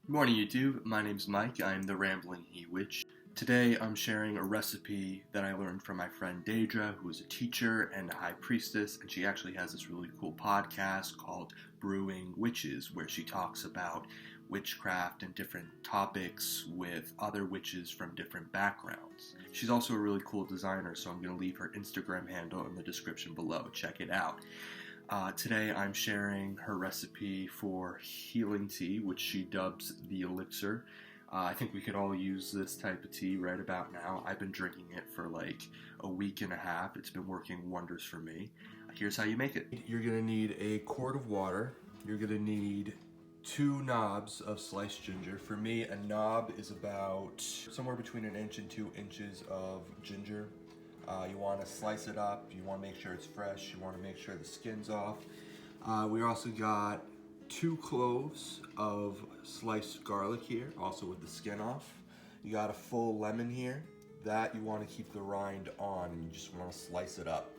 Good morning, YouTube. My name's Mike. I'm the Rambling He Witch. Today I'm sharing a recipe that I learned from my friend Deidre, who is a teacher and a high priestess, and she actually has this really cool podcast called Brewing Witches, where she talks about witchcraft and different topics with other witches from different backgrounds. She's also a really cool designer, so I'm going to leave her Instagram handle in the description below. Check it out. Today I'm sharing her recipe for healing tea, which she dubs the ELIXIR. I think we could all use this type of tea right about now. I've been drinking it for like a week and a half. It's been working wonders for me. Here's how you make it. You're going to need a quart of water. You're going to need 2 knobs of sliced ginger. For me, a knob is about somewhere between 1 inch and 2 inches of ginger. You want to slice it up, you want to make sure it's fresh, you want to make sure the skin's off. We also got 2 cloves of sliced garlic here, also with the skin off. You got a full lemon here. That you want to keep the rind on, and you just want to slice it up.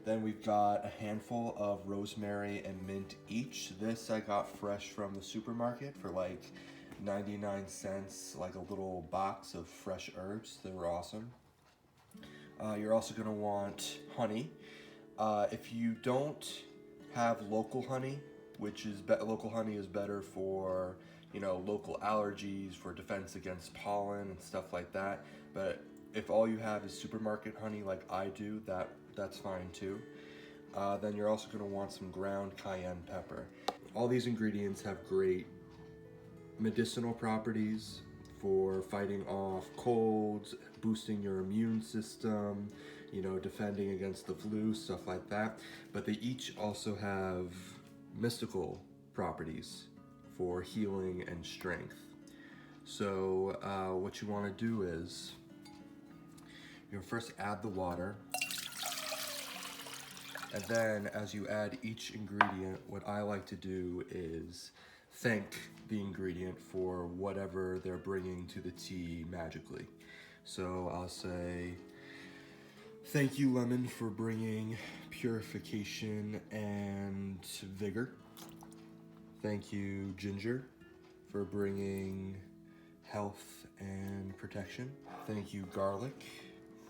Then we've got a handful of rosemary and mint each. This I got fresh from the supermarket for like 99 cents, like a little box of fresh herbs. They were awesome. You're also going to want honey. If you don't have local honey, which is local honey is better for, local allergies, for defense against pollen and stuff like that. But if all you have is supermarket honey like I do, that's fine too. Then you're also going to want some ground cayenne pepper. All these ingredients have great medicinal properties for fighting off colds, boosting your immune system, defending against the flu, stuff like that. But they each also have mystical properties for healing and strength. So what you want to do is you'll first add the water, and then as you add each ingredient, what I like to do is thank the ingredient for whatever they're bringing to the tea magically. So I'll say, thank you, lemon, for bringing purification and vigor. Thank you, ginger, for bringing health and protection. Thank you, garlic,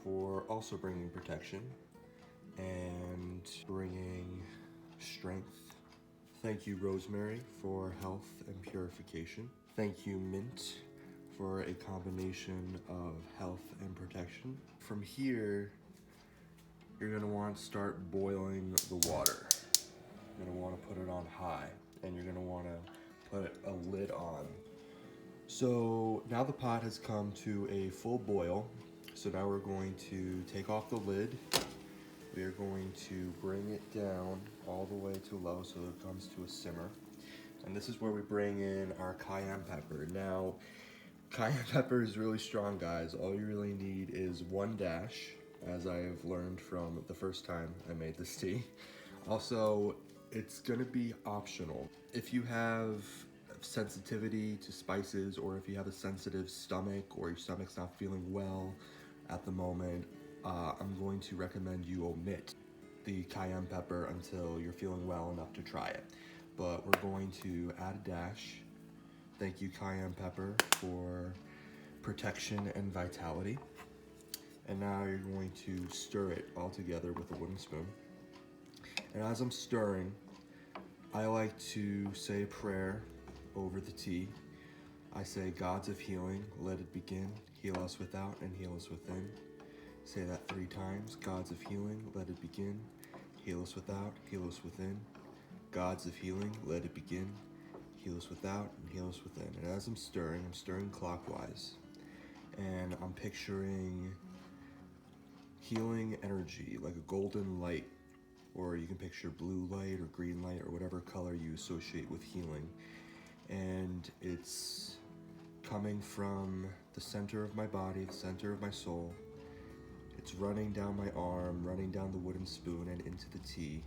for also bringing protection and bringing strength. Thank you, rosemary, for health and purification. Thank you, mint, for a combination of health and protection. From here, you're gonna want to start boiling the water. You're gonna want to put it on high, and you're gonna want to put a lid on. So now the pot has come to a full boil. So now we're going to take off the lid. We are going to bring it down all the way to low so it comes to a simmer. And this is where we bring in our cayenne pepper. Now, cayenne pepper is really strong, guys. All you really need is 1 dash, as I have learned from the first time I made this tea. Also, it's gonna be optional. If you have sensitivity to spices, or if you have a sensitive stomach, or your stomach's not feeling well at the moment, I'm going to recommend you omit the cayenne pepper until you're feeling well enough to try it. But we're going to add a dash. Thank you, cayenne pepper, for protection and vitality. And now you're going to stir it all together with a wooden spoon. And as I'm stirring, I like to say a prayer over the tea. I say, gods of healing, let it begin. Heal us without and heal us within. Say that 3 times. Gods of healing, let it begin. Heal us without, heal us within. Gods of healing, let it begin. Heal us without and heal us within. And as I'm stirring clockwise. And I'm picturing healing energy, like a golden light. Or you can picture blue light or green light or whatever color you associate with healing. And it's coming from the center of my body, the center of my soul. It's running down my arm, running down the wooden spoon and into the tea.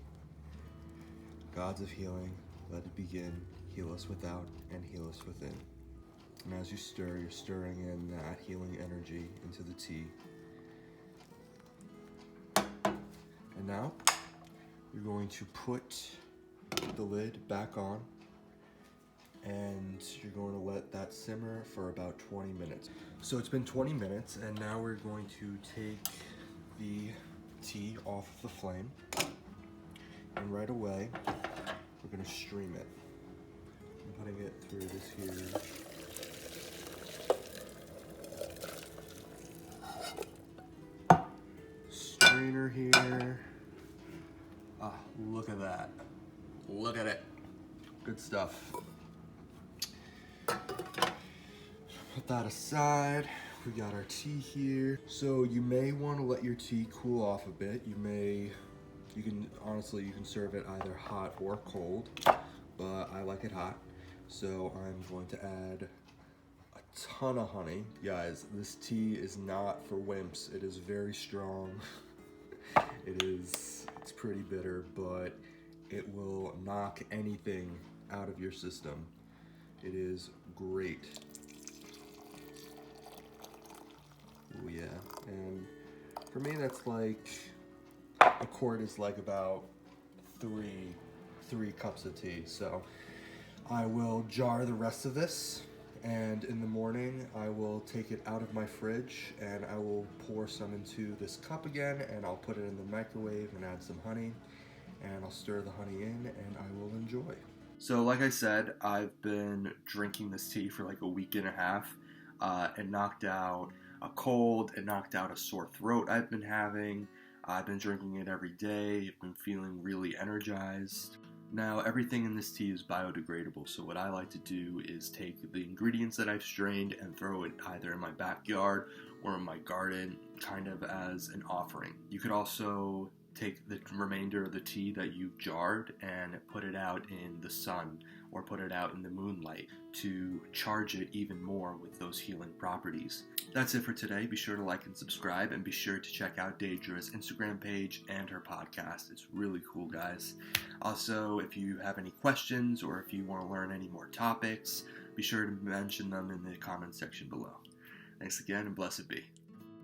Gods of healing, let it begin. Heal us without and heal us within. And as you stir, you're stirring in that healing energy into the tea. And now, you're going to put the lid back on. and you're going to let that simmer for about 20 minutes. So it's been 20 minutes, and now we're going to take the tea off of the flame, and right away we're going to stream it. I'm putting it through this here. Strainer here. Ah, look at that. Look at it. Good stuff. Put that aside. We got our tea here. So you may want to let your tea cool off a bit. You can serve it either hot or cold, but I like it hot. So I'm going to add a ton of honey. Guys, this tea is not for wimps. It is very strong. It's pretty bitter, but it will knock anything out of your system. It is great. Oh yeah, and for me that's like, a quart is like about three cups of tea. So I will jar the rest of this, and in the morning I will take it out of my fridge and I will pour some into this cup again, and I'll put it in the microwave and add some honey, and I'll stir the honey in and I will enjoy. So like I said, I've been drinking this tea for like a week and a half. It knocked out a cold, it knocked out a sore throat I've been having. I've been drinking it every day. I've been feeling really energized. Now, everything in this tea is biodegradable, so what I like to do is take the ingredients that I've strained and throw it either in my backyard or in my garden, kind of as an offering. You could also take the remainder of the tea that you've jarred and put it out in the sun or put it out in the moonlight to charge it even more with those healing properties. That's it for today. Be sure to like and subscribe, and be sure to check out Deidre's Instagram page and her podcast. It's really cool, guys. Also, if you have any questions or if you want to learn any more topics, be sure to mention them in the comment section below. Thanks again, and blessed be.